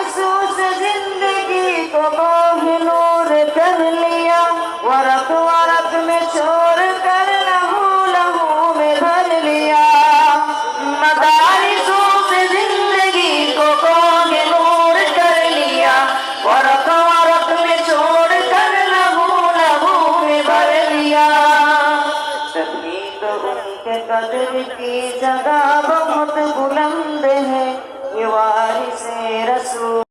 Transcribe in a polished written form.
से जिंदगी को नूर कर लिया, वरक वरक में छोड़ कर लहू लहू में भर लिया। मदारिसों से जिंदगी को नूर कर लिया, वरक वरक में छोड़ कर लहू लहू में भर लिया। तभी तो उनके कदर की जगह बहुत बुलंद है, ये वारिसे रसूल।